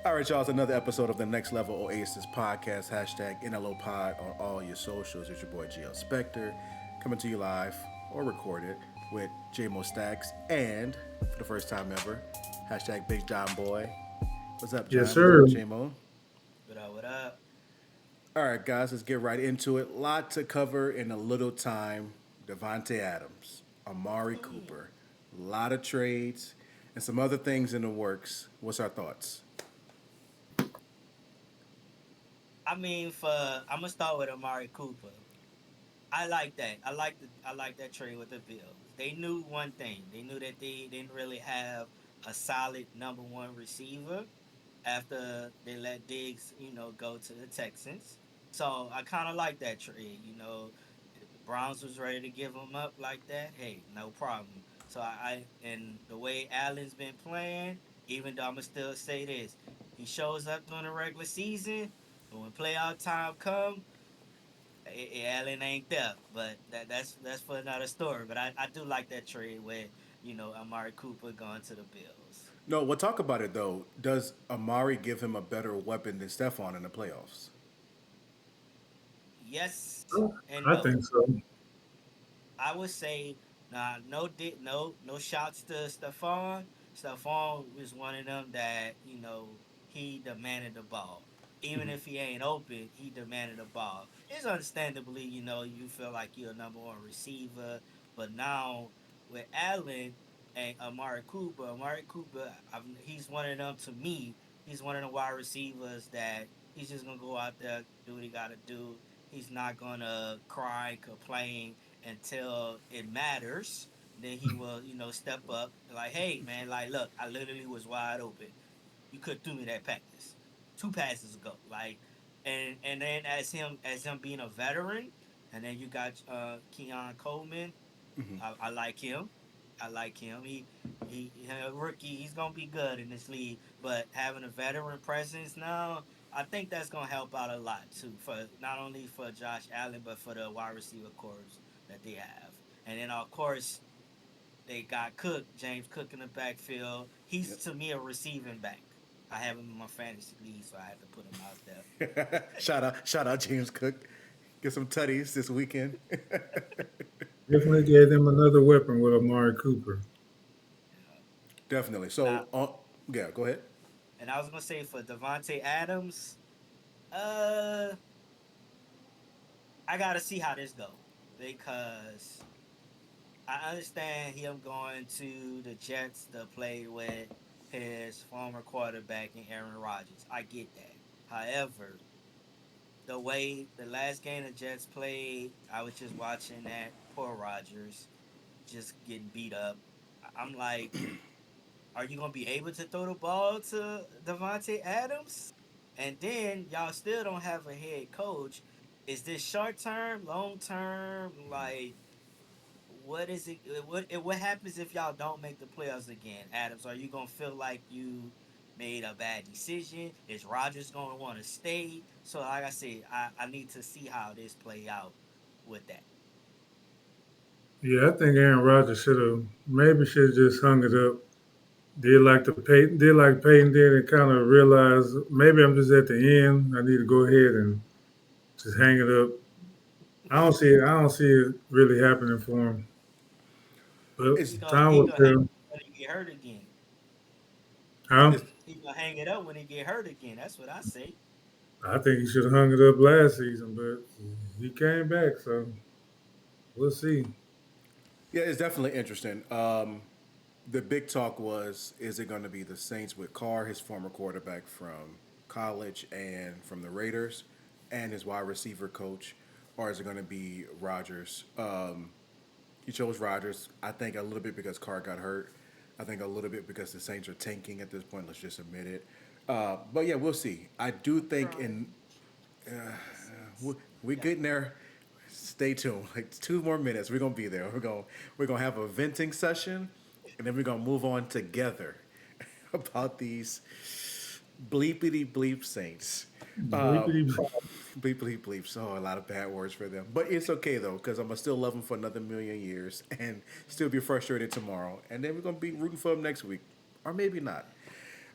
All right, y'all. It's another episode of the Next Level Oasis podcast. Hashtag NLO Pod on all your socials. It's your boy GL Spectre coming to you live or recorded with JMO Stacks and for the first time ever, hashtag Big John Boy. What's up, Yes, John? What's sir. up, JMO? What up? What up? All right, guys, let's get right into it. Lot to cover in a little time. Devontae Adams, Amari Cooper, a lot of trades, and some other things in the works. What's our thoughts? I mean, I'm gonna start with Amari Cooper. I like that. I like that trade with the Bills. They knew one thing. They knew that they didn't really have a solid number one receiver after they let Diggs, go to the Texans. So I kind of like that trade. If the Browns was ready to give him up like that, hey, no problem. So and the way Allen's been playing, even though I'ma still say this, he shows up during the regular season, but when playoff time come, Allen ain't there. But that's for another story. But I do like that trade where Amari Cooper going to the Bills. No, we'll talk about it though. Does Amari give him a better weapon than Stephon in the playoffs? Yes and I no. think so. I would say no shots to Stephon. Stephon was one of them that he demanded the ball. Even if he ain't open, he demanded the ball. It's understandably, you feel like you're a number one receiver, but now with Allen and Amari Cooper, he's one of them to me. He's one of the wide receivers that he's just gonna go out there, do what he gotta do. He's not gonna cry, complain until it matters. Then he will, step up like, hey man, like look, I literally was wide open. You could threw me that pass. Two passes ago. And then as him being a veteran, and then you got Keon Coleman. I like him. I like him. He a rookie. He's gonna be good in this league. But having a veteran presence now, I think that's gonna help out a lot too. For not only for Josh Allen, but for the wide receiver corps that they have. And then of course they got Cook, James Cook in the backfield. He's Yep. to me a receiving back. I have him in my fantasy league, so I had to put him out there. Shout out James Cook. Get some tutties this weekend. Definitely gave them another weapon with Amari Cooper. Yeah. Definitely. Now, Yeah, go ahead. and I was gonna say for Devonte Adams, uh, I gotta see how this go because I understand him going to the Jets to play with his former quarterback and Aaron Rodgers. I get that. However, the way the last game the Jets played, I was just watching that poor Rodgers just getting beat up. I'm like, are you gonna be able to throw the ball to Devontae Adams? And then y'all still don't have a head coach. Is this short term, long term? Like, what is it? What happens if y'all don't make the playoffs again, Adams? Are you gonna feel like you made a bad decision? Is Rodgers gonna want to stay? So, like I said, I need to see how this play out with that. Yeah, I think Aaron Rodgers should have just hung it up. Did like Peyton did and kind of realized maybe I'm just at the end. I need to go ahead and just hang it up. I don't see it really happening for him. It's But time He will gonna hang tell. it up when he get hurt again. Huh? it's He gonna hang it up when he get hurt again. That's what I say. I think he should have hung it up last season, but he came back, so we'll see. yeah, it's definitely interesting. The big talk was, is it going to be the Saints with Carr, his former quarterback from college and from the Raiders, and his wide receiver coach, or is it going to be Rodgers? He chose Rodgers. I think a little bit because Carr got hurt. I think a little bit because the Saints are tanking at this point. Let's just admit it. But yeah, we'll see. I do think in we're getting there. Stay tuned. Like 2 more minutes, we're gonna be there. We're gonna have a venting session, and then we're gonna move on together about these bleepity bleep Saints. Bleepity. Bleep bleep bleep. So a lot of bad words for them, but it's okay though because I'm gonna still love them for another million years and still be frustrated tomorrow, and then we're gonna be rooting for them next week, or maybe not.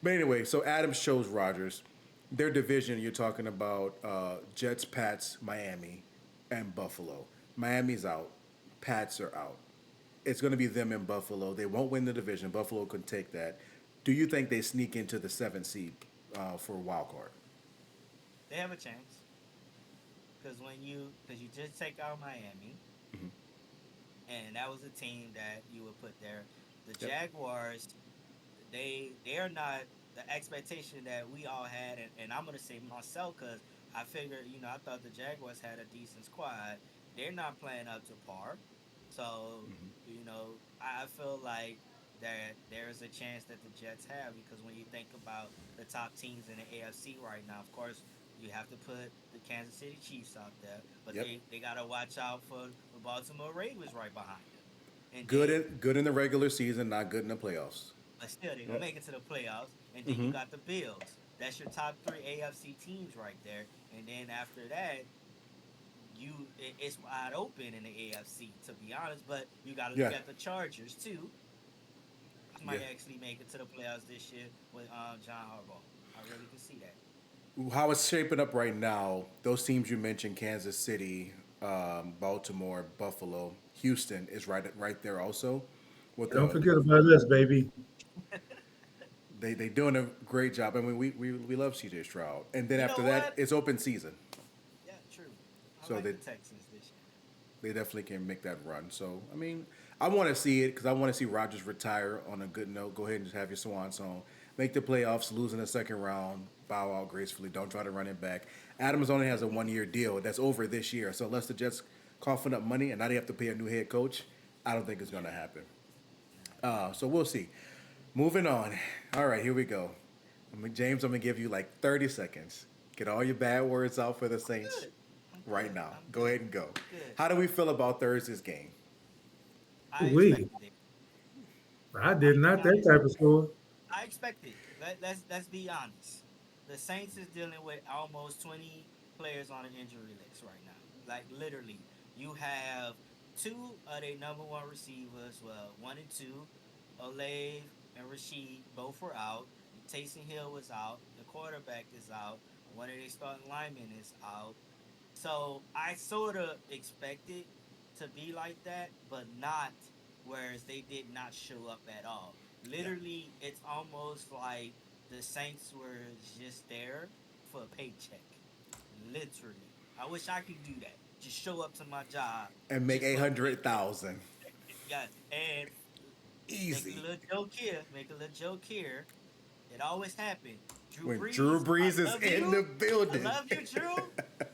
But anyway, so Adams chose Rodgers. Their division, you're talking about Jets, Pats, Miami, and Buffalo. Miami's out. Pats are out. It's going to be them in Buffalo. They won't win the division. Buffalo can take that. Do you think they sneak into the seventh seed for a wild card? They have a chance because you just take out Miami, Mm-hmm. and that was a team that you would put there. The Yep. Jaguars, they're not the expectation that we all had, and I'm gonna say myself because I figured, I thought the Jaguars had a decent squad. They're not playing up to par, so Mm-hmm. I feel like that there is a chance that the Jets have because when you think about the top teams in the AFC right now, of course you have to put the Kansas City Chiefs out there, but Yep. they gotta watch out for the Baltimore Ravens right behind them, and Good then in good in the regular season, not good in the playoffs. but still, they're gonna Yep. make it to the playoffs. And then you Mm-hmm. got the Bills. That's your top three AFC teams right there. And then after that, it's wide open in the AFC to be honest. But you got to look Yeah. at the Chargers too. Yeah. Might actually make it to the playoffs this year with John Harbaugh. I really can see that. How it's shaping up right now, those teams you mentioned, Kansas City, Baltimore, Buffalo, Houston is right there also. With Don't the forget about us, baby. they doing a great job. I mean, we love CJ Stroud, and then You after know that, what? it's open season, Yeah, true. I so like they the Texans this year. they definitely can make that run. So I mean, I want to see it because I want to see Rodgers retire on a good note. Go ahead and just have your swan song, make the playoffs, lose in the second round, bow out gracefully. Don't try to run it back. Adams only has a 1 year deal that's over this year. So unless the Jets coughin up money and now they have to pay a new head coach, I don't think it's going to happen. So we'll see. Moving on. All right, here we go. James, I'm gonna give you like 30 seconds. Get all your bad words out for the I'm Saints good. I'm right good. now. I'm Go good. ahead and go. I'm good. How do we feel about Thursday's game? I We, expected it. I I'm did being not that honest. type of score. I expect it. Let's be honest. The Saints is dealing with almost 20 players on the injury list right now. Like literally, you have two of their number one receivers. Well, one and two, Olave and Rashid both were out. Taysom Hill was out. The quarterback is out. One of their starting linemen is out. So I sort of expected to be like that, but not whereas they did not show up at all. Yeah. Literally, it's almost like the Saints were just there for a paycheck. Literally. I wish I could do that. Just show up to my job And make just eight for a hundred paycheck. thousand. Yeah, and make a Easy. little joke here. Make a little joke here. It always happened. Drew When Drew Brees, I Brees is love in the you. I building. love you, Drew.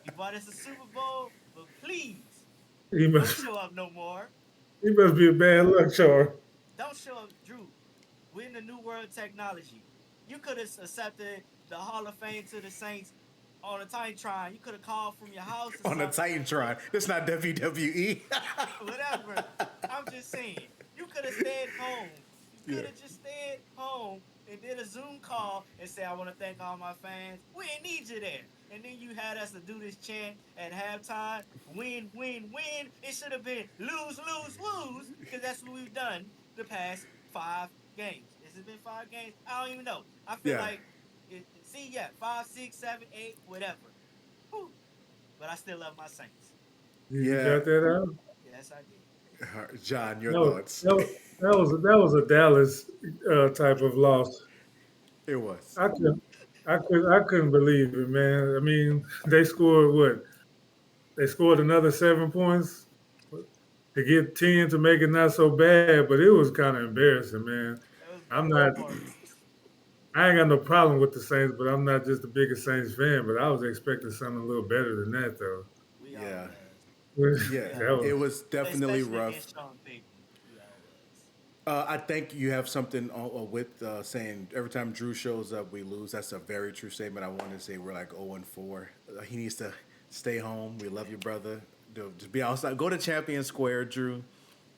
You bought us a Super Bowl, but please He don't must, show up no more. he must be a bad luck charm. Don't show up, Drew. We're in the new world of technology. You could have accepted the Hall of Fame to the Saints on a Titantron. You could have called from your house or On the something. Titantron. It's not WWE. Whatever. I'm just saying. You could have stayed home. You Yeah. could have just stayed home and did a Zoom call and say, I want to thank all my fans. We didn't need you there. And then you had us to do this chant at halftime. Win, win, win. It should have been lose, lose, lose. Because that's what we've done the past 5 games. Has it been 5 games? I don't even know. I feel Yeah. like, see, yeah, 5, 6, 7, 8, whatever. Whew. But I still love my Saints. You Yeah. got that out? Yes, I did. John, your That was thoughts. that was that was a Dallas type of loss. It was. I couldn't believe it, man. I mean, they scored what? They scored another 7 points to get 10 to make it not so bad, but it was kind of embarrassing, man. That was I'm both not. parties. I ain't got no problem with the Saints, but I'm not just the biggest Saints fan. But I was expecting something a little better than that, though. We all Yeah. was. Yeah. We That all It was. was. was definitely Especially rough. against Sean Payton. We all was. I think you have something with saying every time Drew shows up, we lose. That's a very true statement. I want to say we're like 0-4. He needs to stay home. We love you, brother. Just be outside. Go to Champion Square, Drew.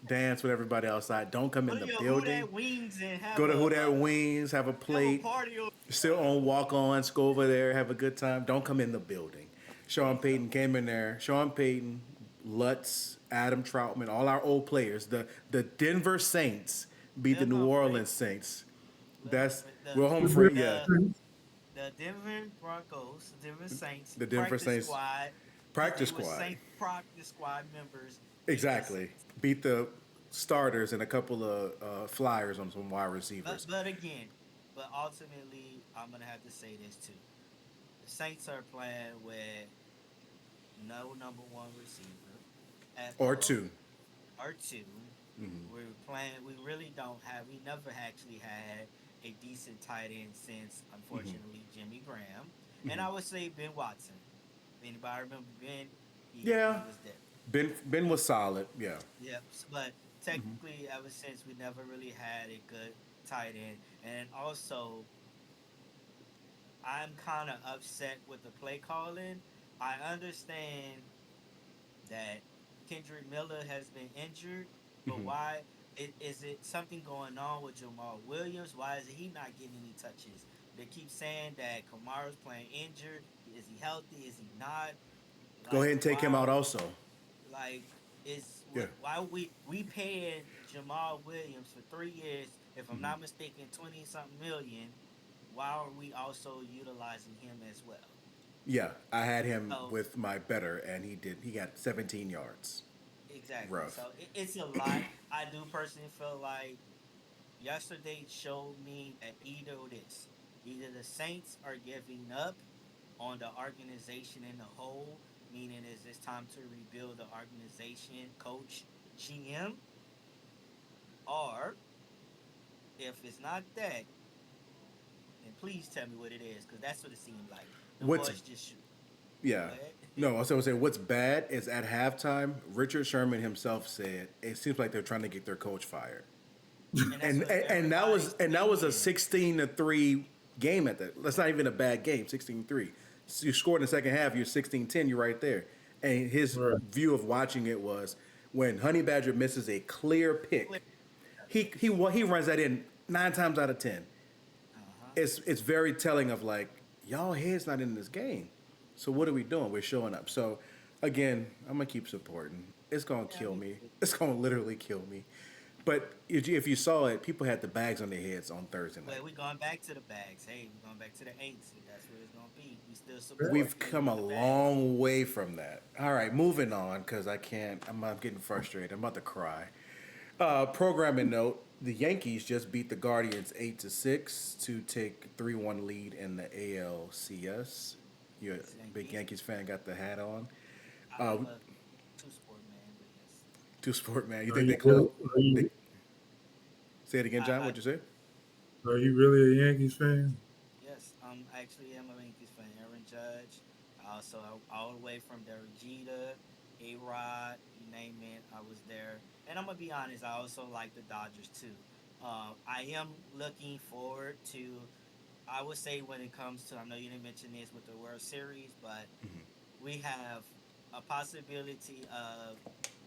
Dance with everybody outside. Don't come Go in to the your Who building. That Wings and Go to Who That Wings, have a have a plate. party over Still on walk ons. Go over there, have a good time. Don't come in the building. Sean Payton came in there. Sean Payton, Lutz, Adam Troutman, all our old players. The Denver Saints beat the Left New on break. Orleans Saints. Left That's on break. the We're home free. Yeah, the the Denver Broncos, Denver Saints the Denver practice Saints squad. practice They were squad. Saints practice squad members beat the Exactly. Saints. Beat the starters and a couple of flyers on some wide receivers. But again, but ultimately, I'm gonna have to say this too. The Saints are playing with no number one receiver at Or all, two. or two. We're playing. We really don't have. We never actually had a decent tight end since, unfortunately, Jimmy Graham, and I would say Ben Watson. If anybody remember Ben? He Yeah. was there. Ben was solid. Yeah. Yep. But technically, ever since we never really had a good tight end, and also I'm kind of upset with the play calling. I understand that Kendrick Miller has been injured, but why is it something going on with Jamal Williams? Why is he not getting any touches? They keep saying that Kamara's playing injured. Is he healthy? Is he not? Go Like ahead and take him why? out also. Like is Yeah. why we paying Jamal Williams for 3 years? If I'm not mistaken, 20 something million. Why are we also utilizing him as well? Yeah. I had him So with my better, and he got 17 yards. exactly. Rough. So it's a lot. I do personally feel like yesterday showed me that either the Saints are giving up on the organization in the whole, meaning is it's time to rebuild the organization, coach, GM, or if it's not that, then please tell me what it is, because that's what it seemed like. The What's boys just shoot. Yeah. Go ahead. No, I was saying what's bad is at halftime, Richard Sherman himself said it seems like they're trying to get their coach fired. And that's what And everybody's that was a thinking. 16-3 game at that. That's not even a bad game, 16-3. So you scored in the second half, you're 16-10, you're right there. And his Right. view of watching it was when Honey Badger misses a clear Clear. pick, he runs that in 9 times out of 10. Uh-huh. It's very telling of like y'all heads not in this game. So what are we doing? We're showing up. So again, I'm gonna keep supporting. It's gonna Yeah, kill me me. too. It's gonna literally kill me. But if you saw it, people had the bags on their heads on Thursday night. But we going back to the bags. Hey, we going back to the ain'ts. That's what it's gonna be. We still support We've getting come in a the bags. long way from that. All right, moving on because I can't. I'm getting frustrated. I'm about to cry. Programming note: the Yankees just beat the Guardians 8-6 to take 3-1 lead in the ALCS. You're a big Yankees. Yankees fan. Got the hat on. I'm a two sport man, but yes. Two sport man. You Are think they you close? really, are They, you, say it again, John. I What'd you say? are you really a Yankees fan? yes, actually am a Yankees fan. Aaron Judge. Also, all the way from Derek Jeter, A Rod, you name it, I was there. And I'm gonna be honest, I also like the Dodgers too. I am looking forward to. I would say when it comes to, I know you didn't mention this with the World Series, but we have a possibility of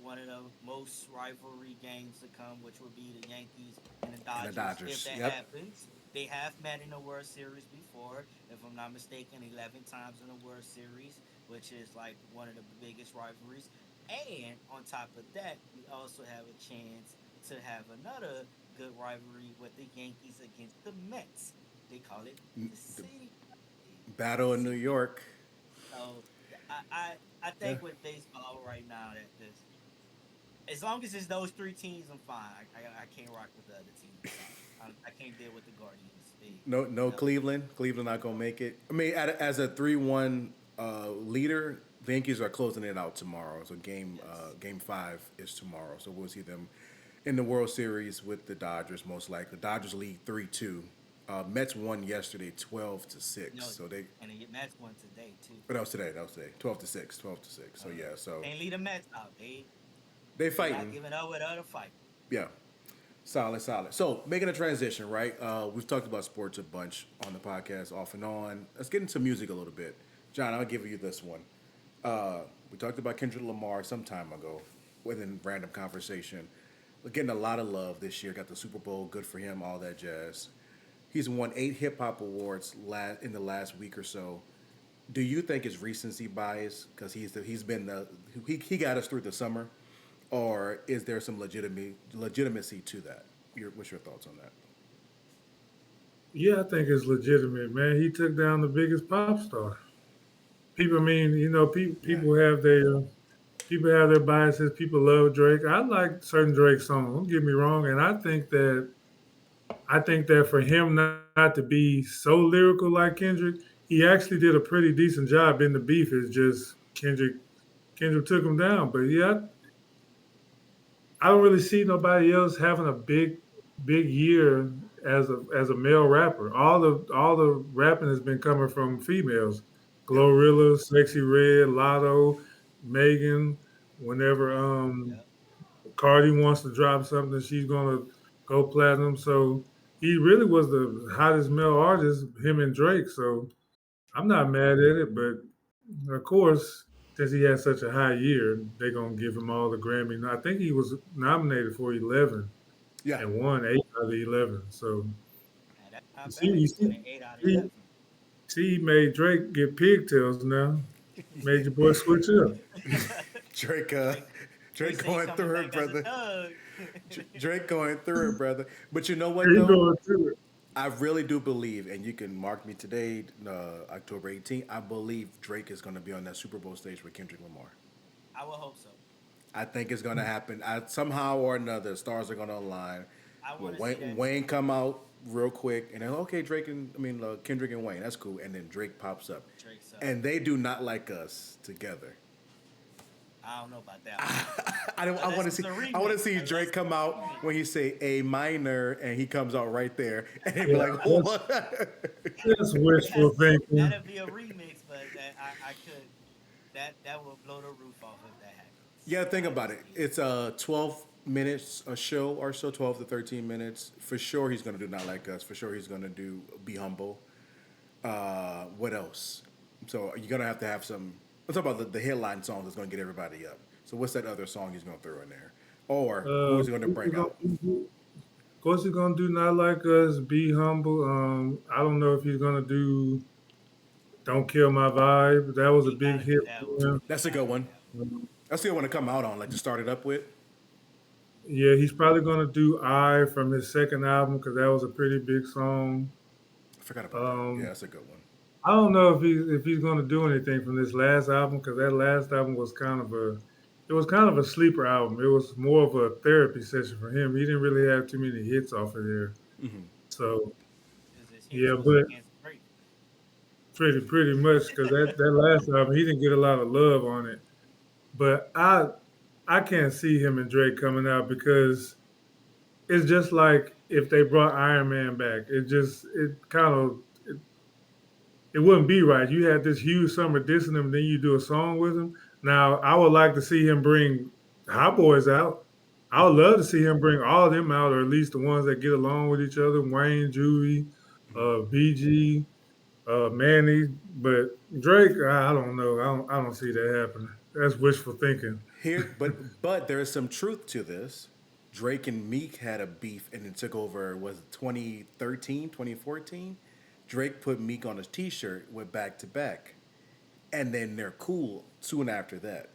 one of the most rivalry games to come, which would be the Yankees and the And the Dodgers. If Dodgers. that Yep. happens, they have met in the World Series before, if I'm not mistaken, 11 times in the World Series, which is like one of the biggest rivalries. And on top of that, we also have a chance to have another good rivalry with the Yankees against the Mets. They call it the The City. battle in New City. York. So I Yeah. think with baseball right now that this as long as it's those three teams, I'm fine. I can't rock with the other teams. I'm sorry. I can't deal with the Guardians. No No, Cleveland. Cleveland not gonna make it. I mean, as a 3-1 leader, the Yankees are closing it out tomorrow. So yes. game 5 is tomorrow. So we'll see them in the World Series with the Dodgers most likely. The Dodgers lead 3-2. Mets won yesterday 12-6. No, So they. and the Mets won today too. But that was today. That was today. 12-6. 12-6. So yeah. So Can't leave the Mets out. they They not fighting. giving up without a fight. Yeah. Solid, solid. So making a transition, right? We've talked about sports a bunch on the podcast, off and on. Let's get into music a little bit. John, I'll give you this one. We talked about Kendrick Lamar some time ago, within random conversation. We're getting a lot of love this year. Got the Super Bowl, good for him, all that jazz. He's won 8 hip hop awards in the last week or so. Do you think it's recency bias because he got us through the summer, or is there some legitimacy to that? What's your thoughts on that? Yeah, I think it's legitimate, man. He took down the biggest pop star. People, I mean, Yeah. people have their biases. People love Drake. I like certain Drake songs. Don't get me wrong, and I think that for him not to be so lyrical like Kendrick, he actually did a pretty decent job in the beef. It's just Kendrick took him down. But yeah, I don't really see nobody else having a big year as a male rapper. All the rapping has been coming from females. Yep. Glorilla, Sexy Red, Lotto, Megan. Whenever Yep. Cardi wants to drop something, she's gonna go platinum. So he really was the hottest male artist, him and Drake. So I'm not mad at it, but of course, since he had such a high year, they're gonna give him all the Grammy. I think he was nominated for 11 Yeah. and won 8 out of 11. So Man, that's you not see, bad. you Winning see, 8 out of 11. see, he made Drake get pigtails now. Made your boy switch up. Drake, Drake, Drake Drake say he going coming through it, back as a brother. thug. Drake going through it, brother. But you know what He though? going through it. I really do believe, and you can mark me today, October 18th. I believe Drake is going to be on that Super Bowl stage with Kendrick Lamar. I would hope so. I think it's going to happen. Somehow or another, stars are going to align. I Well, want to see Wayne, that Wayne too. come out real quick, and then okay, Kendrick and Wayne, that's cool. And then Drake pops up, Drake's and they do not like us together. I don't know about that one. I don't. I want Unless to it's see. a I want to remix. see Unless Drake it's come a out remix. when he say A minor, and he comes out right there, and they be Yeah, like, "What?" that's wishful thinking. That'd be a remix, but I could that will blow the roof off if that happens. Yeah, think about it. Honestly. It's 12 minutes a show or so, 12 to 13 minutes. For sure, he's gonna do Not Like Us. For sure, he's gonna do Be Humble. What else? So you're gonna have to have some. I'm talking about the headline songs that's gonna get everybody up. So what's that other song he's gonna throw in there, or who is he gonna bring out? Of course, he's gonna do Not Like Us, Be Humble. I don't know if he's gonna do Don't Kill My Vibe. That was a He big gotta hit do that one. for him. He That's a good gotta do one. that one. That's a good one to come out on, like to start it up with. Yeah, he's probably gonna do I from his second album because that was a pretty big song. I forgot about that. Yeah, Um, that's a good one. I don't know if he's gonna do anything from this last album because that last album was kind of a sleeper album. It was more of a therapy session for him. He didn't really have too many hits off of there. So Because his hits yeah, was but against Drake. pretty much because that last album he didn't get a lot of love on it. But I can't see him and Drake coming out because it's just like if they brought Iron Man back. It wouldn't be right. You had this huge summer dissing him, then you do a song with him. Now I would like to see him bring Hot Boys out. I would love to see him bring all of them out, or at least the ones that get along with each other. Wayne, Juvie, BG, Manny. But Drake, I don't know. I don't see that happening. That's wishful thinking. But there is some truth to this. Drake and Meek had a beef, and it took over. Was it 2013, 2014? Drake put Meek on a T-shirt, went back to back, and then they're cool soon after that,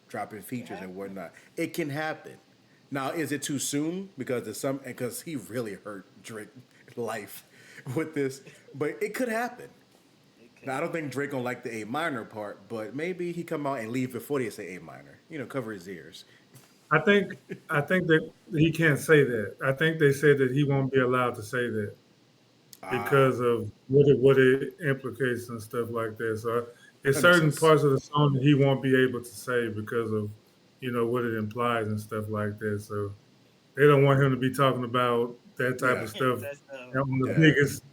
dropping It features and happened. whatnot. It can happen. Now, is it too soon? Because he really hurt Drake life with this, but it could happen. It could. Now, I don't think Drake gonna like the A minor part, but maybe he come out and leave before they say A minor. Cover his ears. I think I think that he can't say that. I think they said that he won't be allowed to say that because of what it implicates and stuff like that. So there's That makes certain sense. parts of the song that he won't be able to say because of what it implies and stuff like that. So they don't want him to be talking about that type Yeah, of stuff That's on the yeah, biggest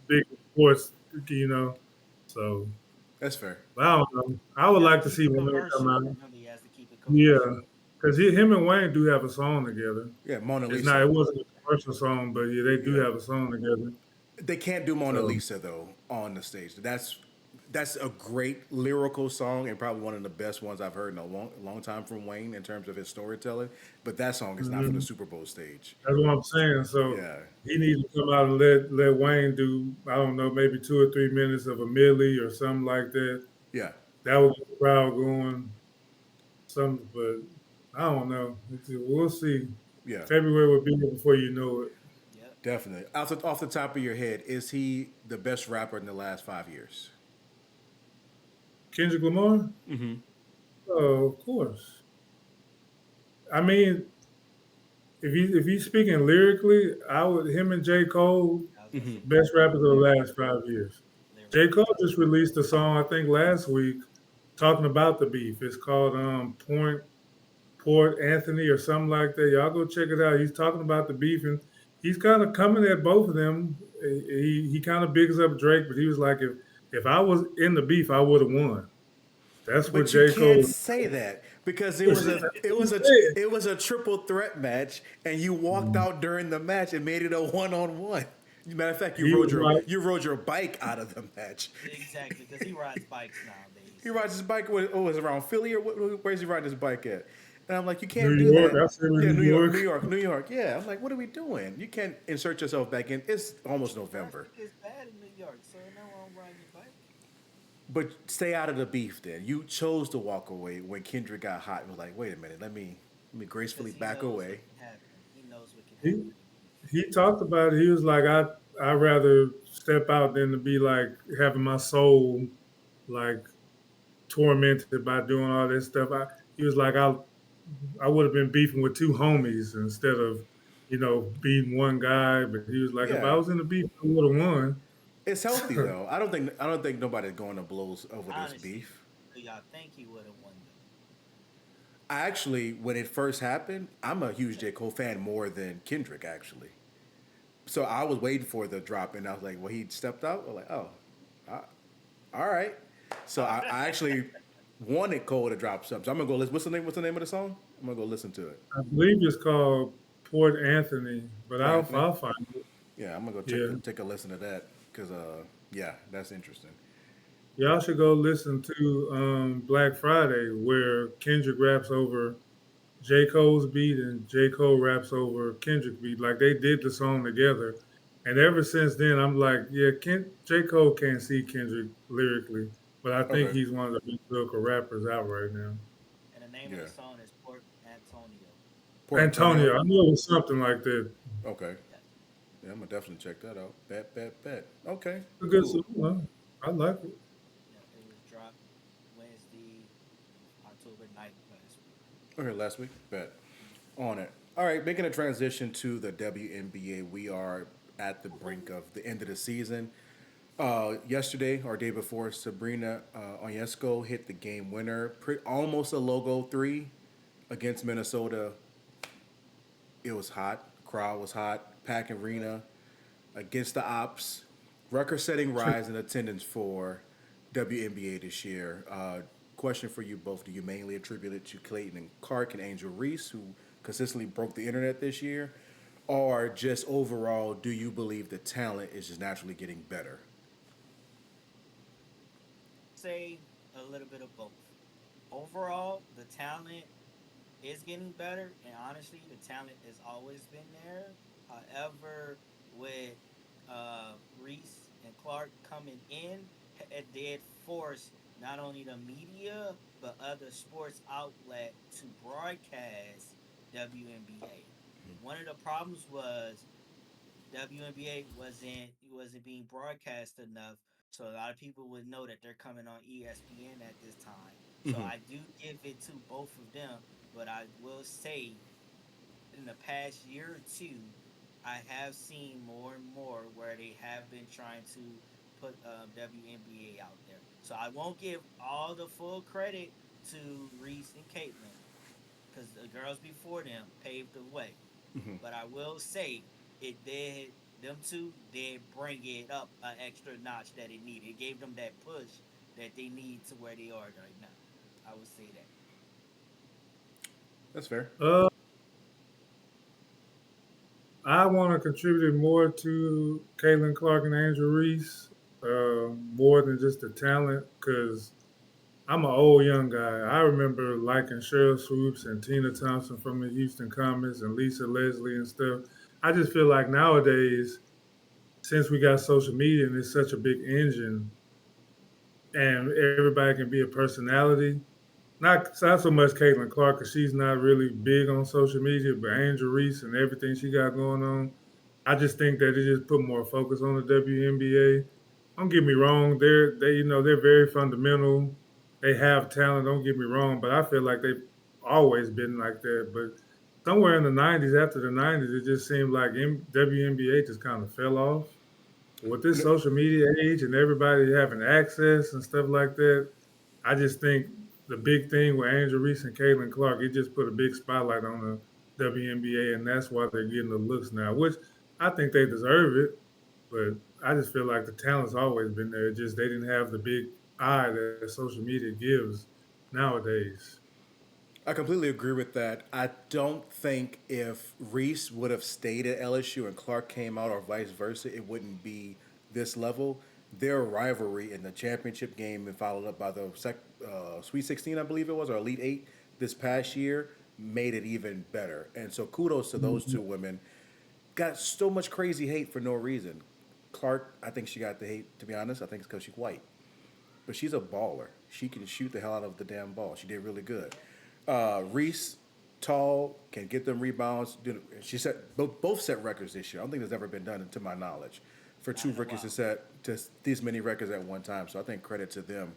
sports, you know. So that's fair. I don't know. I would you gotta like to keep see it when they come commercial. out. Remember, he has to keep it commercial. Yeah, because him and Wayne do have a song together. Yeah, Mona It's not. Lisa. It wasn't a commercial song, but yeah, they do Yeah, have a song together. they can't do Mona So Lisa though on the stage. That's a great lyrical song and probably one of the best ones I've heard in a long time from Wayne in terms of his storytelling. But that song is not for the mhm, Super Bowl stage. that's what I'm saying. So Yeah, he needs to come out and let Wayne do. I don't know, maybe 2 or 3 minutes of a medley or something like that. yeah, That would get the crowd going. Some, but I don't know. We'll see. yeah. February will be here before you know it. Yep. Definitely. Off the top of your head, is he the best rapper in the last 5 years? Kendrick Lamar? Mm-hmm. Oh, of course. I mean, if he's speaking lyrically, I would him and J. Cole, I was gonna Mm-hmm. say best rappers of the last 5 years. J. lyrically. Cole just released a song, I think last week, talking about the beef. It's called Port Anthony or something like that. Y'all go check it out. He's talking about the beef and he's kind of coming at both of them. He kind of bigs up Drake, but he was like, if I was in the beef, I would have won. That's what But you J. can't Cole. say that because He said. it was a triple threat match, and you walked out during the match and made it a 1-on-1. Matter of fact, He was like, you rode your bike out of the match. Exactly, because he rides bikes nowadays. He rides his bike. Was it around Philly or where's he riding his bike at? And I'm like, you New can't do York. that. I said Yeah, New York. New York. Yeah, I'm like, what are we doing? You can't insert yourself back in. It's almost November, Traffic is bad in New York, so no one riding your bike. but stay out of the beef. Then you chose to walk away when Kendrick got hot and was like, wait a minute, let me gracefully Because he back knows what away. can happen. He knows what can He happen. he talked about it. He was like, I rather step out than to be like having my soul like tormented by doing all this stuff. He was like, I would have been beefing with two homies instead of, beating one guy. But he was like, if I Yeah, was in the beef, I would have won. it's healthy though. I don't think nobody's going to blows over this Honestly, beef. do y'all think he would have won I actually, when it first happened, I'm a huge J Cole fan more than Kendrick actually. So I was waiting for the drop, and I was like, well, he stepped out. I was like, oh, uh, all right. So I actually wanted Cole to drop something. So I'm gonna go listen. What's the name of the song? I'm gonna go listen to it. I believe it's called Port Anthony, but Port Anthony. I'll find it. Yeah, I'm gonna go Yeah. take a listen to that because yeah, that's interesting. Y'all should go listen to Black Friday, where Kendrick raps over J. Cole's beat and J. Cole raps over Kendrick beat. Like they did the song together. And ever since then, I'm like, yeah, J. Cole can't see Kendrick lyrically, but I think Okay. he's one of the best lyrical rappers out right now. and the name of Yeah. the song is Port Antonio. Port Antonio, Antonio. I knew it was something like that. Okay. Yeah, Yeah, I'm gonna definitely check that out. Bet. Okay. A good Cool. song. Huh? I like it. yeah. It was dropped Wednesday, October 9th last week. Okay, last week. Bet. On it. All right, making a transition to the WNBA. We are at the brink of the end of the season. Yesterday or day before, Sabrina Ionesco hit the game winner, almost a logo three against Minnesota. It was hot. Crowd was hot. Pack Arena against the Ops. Record-setting rise in attendance for WNBA this year. Question for you both: do you mainly attribute it to Clayton and Clark and Angel Reese, who consistently broke the internet this year, or just overall, do you believe the talent is just naturally getting better? Say a little bit of both. Overall, the talent is getting better, and honestly, the talent has always been there. However, with Reese and Clark coming in, it did force not only the media but other sports outlet to broadcast WNBA. One of the problems was WNBA wasn't being broadcast enough, so a lot of people would know that they're coming on ESPN at this time. So Hmm. I do give it to both of them, but I will say in the past year or two, I have seen more and more where they have been trying to put WNBA out there. So I won't give all the full credit to Reese and Caitlin because the girls before them paved the way. But I will say it did them two did bring it up an extra notch that it needed. It gave them that push that they need to where they are right now. I would say that. That's fair. Uh, I want to contribute more to Caitlin Clark and Angel Reese, more than just the talent, because I'm an old young guy. I remember liking Cheryl Swoops and Tina Thompson from the Houston Comets and Lisa Leslie and stuff. I just feel like nowadays, since we got social media and it's such a big engine, and everybody can be a personality. Not so much Caitlin Clark because she's not really big on social media, but Angel Reese and everything she got going on. I just think that it just put more focus on the WNBA. Don't get me wrong, they're very fundamental. They have talent, don't get me wrong, but I feel like they've always been like that. But somewhere in the '90s, after the '90s, it just seemed like WNBA just kind of fell off. With this No, social media age and everybody having access and stuff like that, I just think the big thing with Angel Reese and Caitlin Clark, it just put a big spotlight on the WNBA, and that's why they're getting the looks now, which I think they deserve it. But I just feel like the talent's always been there. Just they didn't have the big eye that social media gives nowadays. I completely agree with that. I don't think if Reese would have stayed at LSU and Clark came out, or vice versa, it wouldn't be this level. Their rivalry in the championship game and followed up by the Sweet 16, I believe it was, or Elite Eight this past year, made it even better. And so kudos to those two women. Got so much crazy hate for no reason. Clark, I think she got the hate, to be honest. I think it's because she's white. But she's a baller. She can shoot the hell out of the damn ball. She did really good. Reese, tall, can get them rebounds. She set both set records this year. I don't think that's ever been done, to my knowledge, for Not two in a rookies to while. set to these many records at one time. So I think credit to them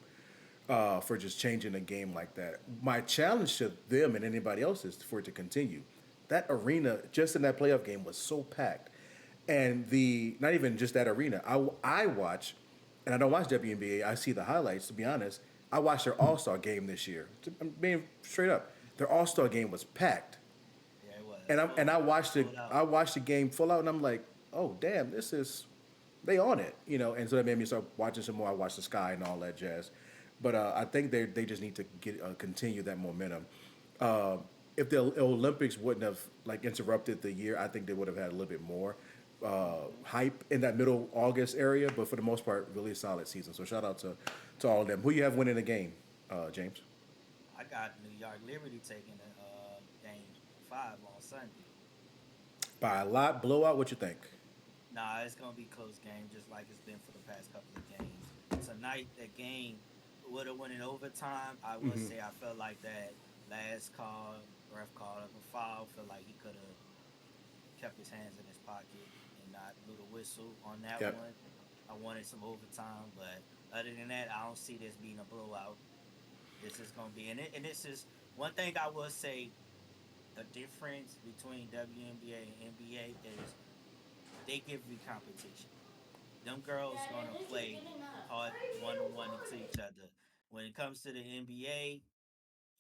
for just changing the game like that. My challenge to them and anybody else is for it to continue. That arena, just in that playoff game, was so packed, and the not even just that arena. I watch, and I don't watch WNBA. I see the highlights. To be honest, I watched their All Star game this year. I'm being straight up. Their All Star game was packed, Yeah, it was and I watched it. full I out. watched the game full out, and I'm like, oh damn, this is they on it, And so that made me start watching some more. I watched the Sky and all that jazz, but I think they just need to get continue that momentum. Uh, if the Olympics wouldn't have like interrupted the year, I think they would have had a little bit more hype in that middle August area. But for the most part, really solid season. So shout out to all of them. Who you have winning the game, James? I got New York Liberty taking the game 5 on Sunday. By a lot, blowout. What you think? Nah, it's gonna be a close game, just like it's been for the past couple of games. Tonight, that game would have went in overtime. I would say I felt like that last call, ref called up a foul. Felt like he could have kept his hands in his pocket and not blew the whistle on that Yep. one. I wanted some overtime, but other than that, I don't see this being a blowout. This is gonna be, and this is one thing I will say. The difference between WNBA and NBA is they give you competition. Them girls gonna play hard one on one into each other. When it comes to the NBA,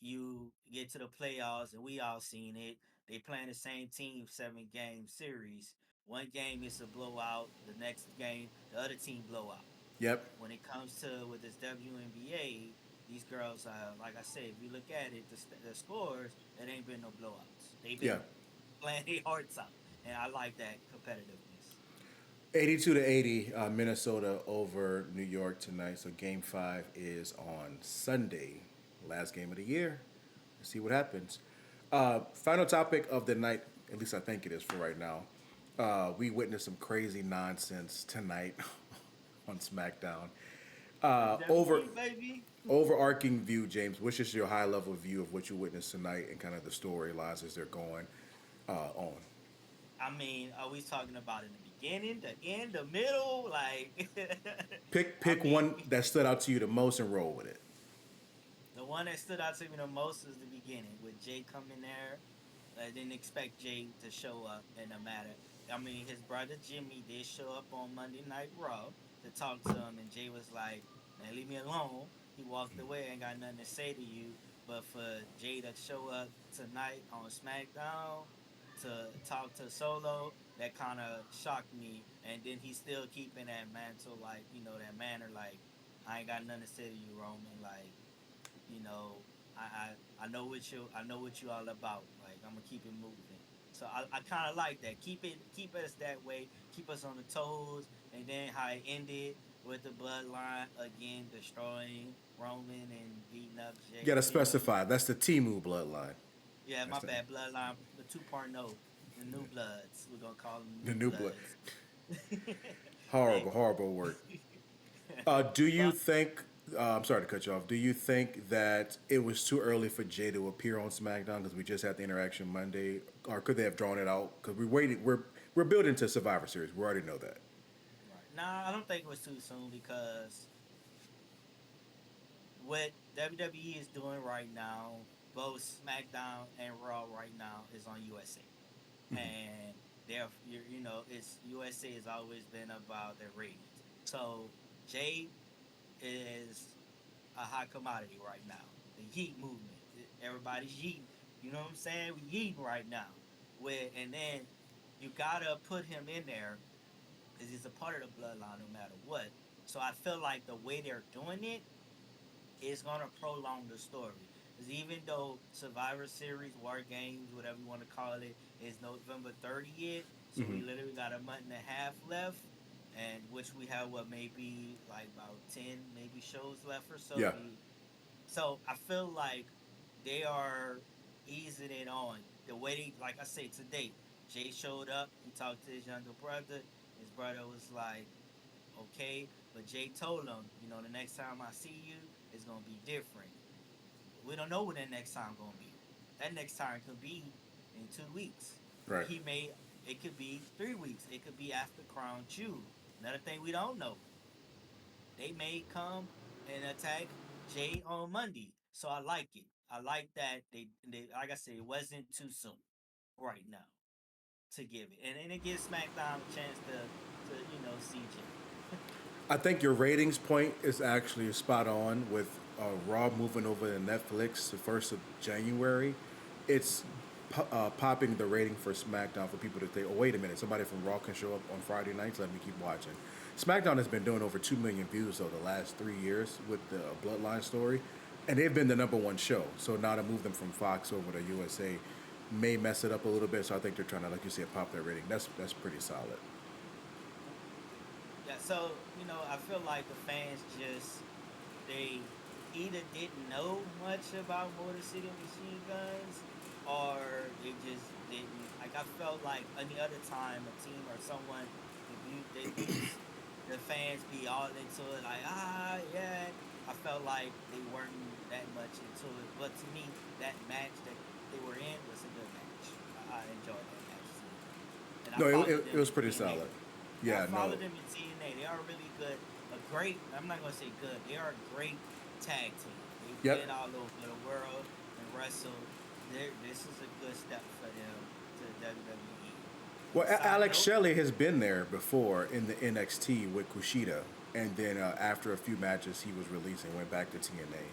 you get to the playoffs, and we all seen it. They playing the same team 7 game series. One game is a blowout. The next game, the other team blowout. Yep. When it comes to with this WNBA, these girls, like I said, if you look at it, the scores, it ain't been no blowouts. They've Yeah. been playing their hearts out, and I like that competitiveness. 82 to 80, Minnesota over New York tonight. So game five is on Sunday, last game of the year. Let's see what happens. Final topic of the night, at least I think it is for right now. We witnessed some crazy nonsense tonight on SmackDown. Over WWE, baby. overarching view, James. What's just your high level view of what you witnessed tonight and kind of the storylines as they're going on? I mean, are we talking about in the beginning, the end, the middle? Like, I Pick mean, one that stood out to you the most and roll with it. the one that stood out to me the most was the beginning with Jay coming there. I didn't expect Jay to show up in the matter. I mean, his brother Jimmy did show up on Monday Night Raw to talk to him, and Jay was like, "Man, leave me alone." He walked away, ain't got nothing to say to you. But for Jay to show up tonight on SmackDown to talk to Solo, that kind of shocked me. And then he's still keeping that mantle, like that manner, like I ain't got nothing to say to you, Roman. Like you know, I know what you all about. Like I'm gonna keep it moving. So I kind of like that. Keep us that way. Keep us on the toes. And then how it ended with the bloodline again destroying Roman and beating up You got to JD. specify. That's the Timu bloodline. Yeah, That's my the, bad. Bloodline the 2.0, the new bloods. We're gonna call them the new new blood. bloods. Horrible, Hey, horrible work. Do you but think? I'm sorry to cut you off. Do you think that it was too early for Jay to appear on SmackDown because we just had the interaction Monday, or could they have drawn it out? Because we waited. we're building to Survivor Series. We already know that. Right. Nah, I don't think it was too soon because what WWE is doing right now, both SmackDown and Raw right now is on USA, and you know it's USA has always been about their ratings. So Jay is a hot commodity right now. The Yeet movement, everybody's yeeting. You know what I'm saying? We yeeting right now. And then you gotta put him in there because he's a part of the bloodline no matter what. So I feel like the way they're doing it is gonna prolong the story. Because even though Survivor Series, War Games, whatever you want to call it, is November 30th, so we literally got a month and a half left, and which we have what maybe like about 10 maybe shows left or so. Yeah. So I feel like they are easing it on the way. Like I say today, Jay showed up. He talked to his younger brother. His brother was like, "Okay," but Jay told him, "You know, the next time I see you, it's gonna be different. We don't know when that next time gonna be. That next time could be in 2 weeks. Right. He may. It could be 3 weeks. It could be after Crown Jewel. Another thing we don't know, they may come and attack Jay on Monday. So I like it. I like that they like I said, it wasn't too soon right now to give it. And it gives SmackDown a chance to see Jay. I think your ratings point is actually spot on with Raw moving over to Netflix the 1st of January. It's popping the rating for SmackDown for people to think, oh, wait a minute, somebody from Raw can show up on Friday nights, let me keep watching. SmackDown has been doing over 2 million views over the last 3 years with the Bloodline story, and they've been the number one show. So now to move them from Fox over to USA may mess it up a little bit. So I think they're trying to, like you said, pop their rating. That's pretty solid. Yeah, so I feel like the fans just they either didn't know much about Motor City Machine Guns or they just didn't. Like I felt like any other time a team or someone debuts, the fans be all into it, like yeah. I felt like they weren't that much into it, but to me, that match that they were in was a good match. I enjoyed that match too, and I No, followed it them was in pretty TNA. solid. I Yeah, no. followed them in TNA. They are really good. A great. I'm not gonna say good. They are a great tag team. They've Yep. been all over the world and wrestled. This is a good step for them to WWE. Well, Side Alex note, Shelley has been there before in the NXT with Kushida, and then after a few matches, he was released and went back to TNA.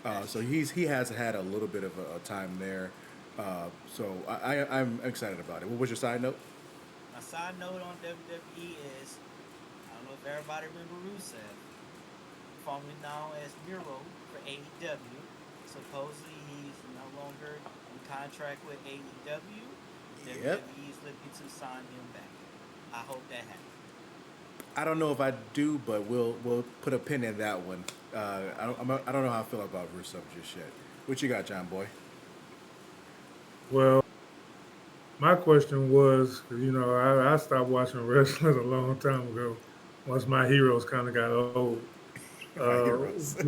that's So true. he has had a little bit of a time there. So I'm excited about it. What was your side note? My side note on WWE is I don't know if everybody remember Rusev, formerly known as Miro for AEW. Supposedly he's no longer in contract with AEW. Yep. WWE is looking to sign him back. I hope that happens. I don't know if I do, but we'll put a pin in that one. I don't know how I feel about Rusev just yet. What you got, John Boy? Well, my question was, 'cause, I stopped watching wrestling a long time ago. Once my heroes kind of got old. My Uh, heroes.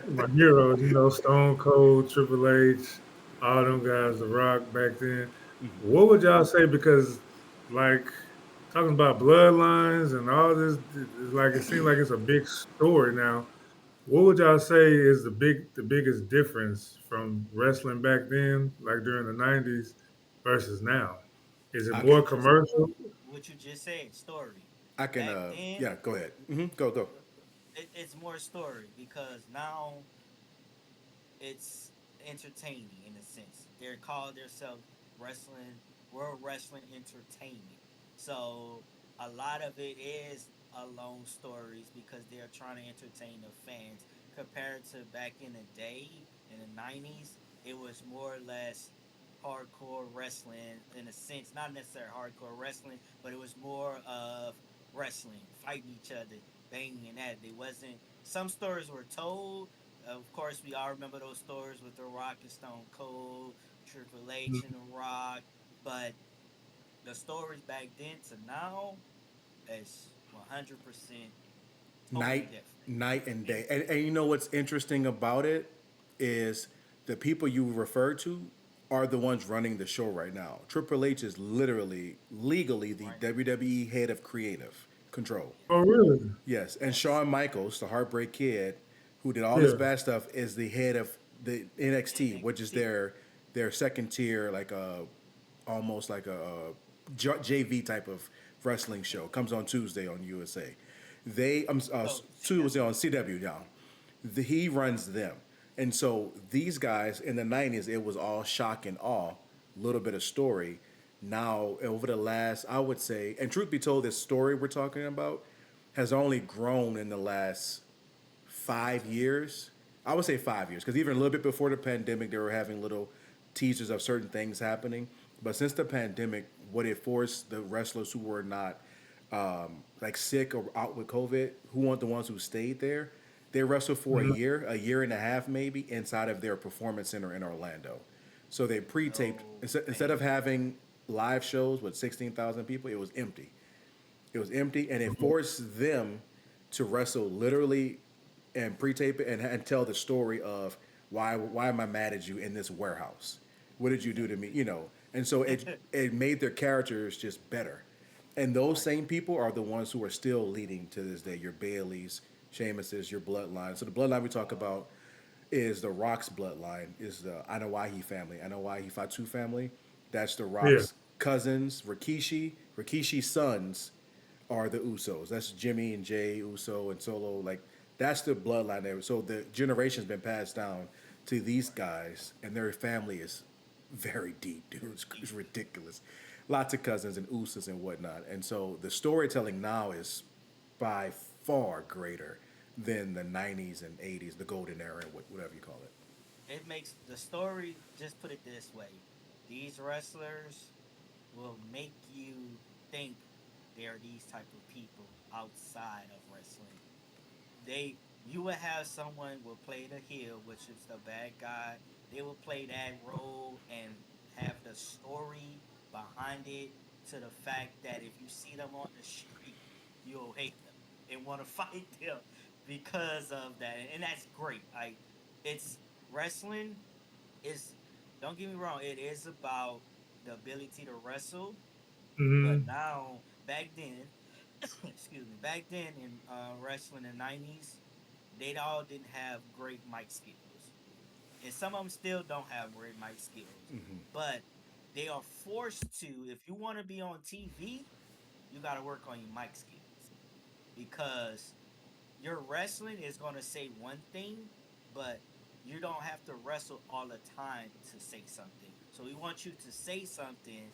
my heroes, Stone Cold, Triple H, all them guys, The Rock back then. What would y'all say? Because, like, talking about bloodlines and all this, it's like it seems like it's a big story now. What would y'all say is the biggest difference from wrestling back then, like during the '90s, versus now? Is it I What can more you just commercial? what you just said, story. I can Back then, yeah. Go ahead. Go. it's more story because now it's entertaining in a sense. They're called themselves wrestling world wrestling entertainment. So a lot of it is alone stories because they're trying to entertain the fans compared to back in the day in the 90s. It was more or less hardcore wrestling in a sense, not necessarily hardcore wrestling, but it was more of wrestling, fighting each other, banging and that. They wasn't some stories were told. Of course, we all remember those stories with The Rock and Stone Cold, Triple H and The Rock, but the stories back then to now is 100% totally night different. night and day. And you know what's interesting about it is the people you refer to. are the ones running the show right now. Triple H is literally, legally, the Right. WWE head of creative control. Yeah. Oh, really? Yes, and Yes. Shawn Michaels, the Heartbreak Kid, who did all this Yeah. bad stuff, is the head of the NXT, which is NXT. their second tier, like a almost like a JV type of wrestling show. Comes on Tuesday on USA. They Oh, Tuesday CW. on CW now. He runs them, and so these guys in the '90s, it was all shock and awe, little bit of story. Now over the last, I would say, and truth be told, this story we're talking about has only grown in the last 5 years. I would say 5 years, because even a little bit before the pandemic, they were having little teasers of certain things happening. But since the pandemic, what it forced the wrestlers who were not like sick or out with COVID, who weren't the ones who stayed there, they wrestled for Mhm. a year and a half maybe, inside of their performance center in Orlando. So they pre-taped, Oh instead of man. having live shows with 16,000 people, it was empty. It was empty, and it Mhm. forced them to wrestle literally and pre-tape it and tell the story of why am I mad at you in this warehouse? What did you do to me? You know, and so it made their characters just better. And those Right. same people are the ones who are still leading to this day. Your Baileys, Sheamuses, your bloodline. So the bloodline we talk Oh, about is the Rock's bloodline, is the Anoa'i family, Anoa'i Fatu family. That's the Yeah. Rock's cousins, Rikishi. Rikishi's sons are the Usos. That's Jimmy and Jay Uso and Solo. Like that's the bloodline there. So the generation's been passed down to these right. guys, and their family is very deep, dude. It's Deep. ridiculous. Lots of cousins and Usos and whatnot. And so the storytelling now is by far greater than the '90s and '80s, the golden era, and whatever you call it. It makes the story. Just put it this way: these wrestlers will make you think they are these type of people outside of wrestling. They You would have someone will play the heel, which is the bad guy. They will play that role and have the story behind it, to the fact that if you see them on the street, you'll hate them and want to fight them because of that. And that's great. Like, it's wrestling is, don't get me wrong, it is about the ability to wrestle. But Mhm. now, back then, excuse me, back then in wrestling in the '90s, they all didn't have great mic skills, and some of them still don't have great mic skills. But they are forced to. If you want to be on TV, you got to work on your mic skills, because your wrestling is going to say one thing, but you don't have to wrestle all the time to say something. So we want you to say something,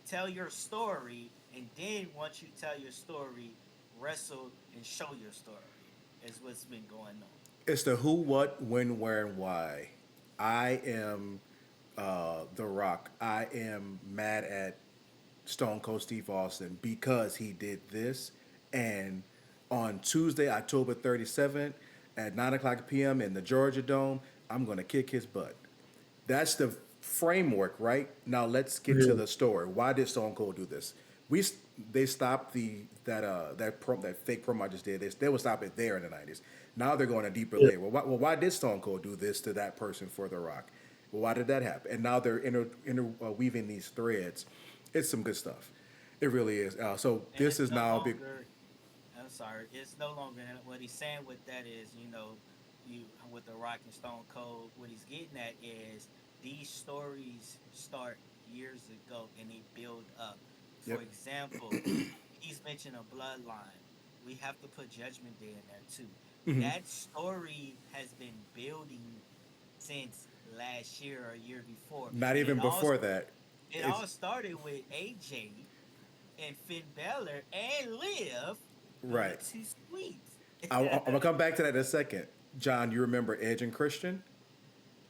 tell your story, and then once you tell your story, wrestle and show your story. Is what's been going on. It's the who, what, when, where, and why. I am The Rock. I am mad at Stone Cold Steve Austin because he did this. And on Tuesday, October 27th at 9 o'clock p.m. in the Georgia Dome, I'm going to kick his butt. That's the framework, right? Now let's get to Yeah. the story. Why did Stone Cold do this? We They stopped that fake promo I just did. They would stop it there in the '90s. Now they're going a deeper Yeah. layer. Why did Stone Cold do this to that person for The Rock? Well, why did that happen? And now they're interweaving these threads. It's some good stuff. It really is. So And this it's is no now a big. longer, I'm sorry, it's no longer, what he's saying with that is, you with the Rock and Stone Cold, what he's getting at is these stories start years ago and they build up. For Yep. example, he's mentioned a bloodline. We have to put Judgment Day in there too. That story has been building since last year or a year before, Not and even before that. it It's all started with AJ and Finn Balor and Liv going right. to Sweet. I'm gonna come back to that in a second. John, you remember Edge and Christian?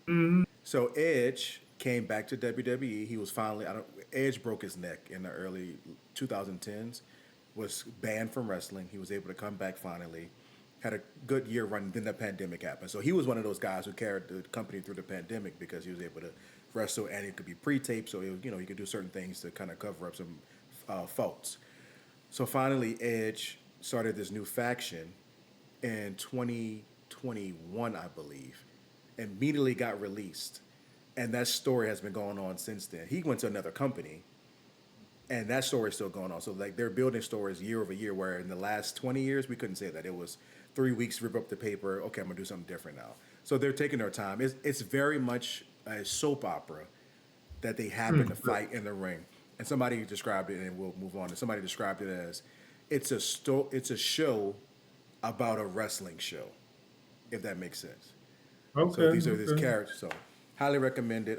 Mhm. So Edge came back to WWE. He was finally I don't Edge broke his neck in the early 2010s, was banned from wrestling. He was able to come back finally. Had a good year running. Then the pandemic happened. So he was one of those guys who carried the company through the pandemic because he was able to wrestle and it could be pre-taped. So he could do certain things to kind of cover up some faults. So finally, Edge started this new faction in 2021, I believe. Immediately got released and that story has been going on since then. He went to another company, and that story is still going on. So like they're building stories year over year. Where in the last 20 years we couldn't say that. It was 3 weeks, rip up the paper. Okay, I'm gonna do something different now. So they're taking their time. It's very much a soap opera that they happen to fight in the ring. And somebody described it, and we'll move on. And somebody described it as it's a show about a wrestling show, if that makes sense. Okay. So these are these okay. characters. So highly recommend it,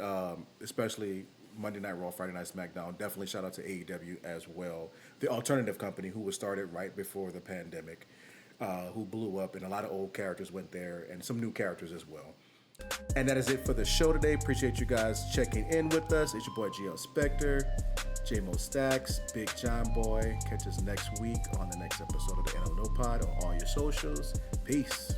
especially Monday Night Raw, Friday Night SmackDown. Definitely shout out to AEW as well, the alternative company who was started right before the pandemic, who blew up, and a lot of old characters went there, and some new characters as well. And that is it for the show today. Appreciate you guys checking in with us. It's your boy GL Spectre, J-Mo Stacks, Big John Boy. Catch us next week on the next episode of the NL No Pod on all your socials. Peace.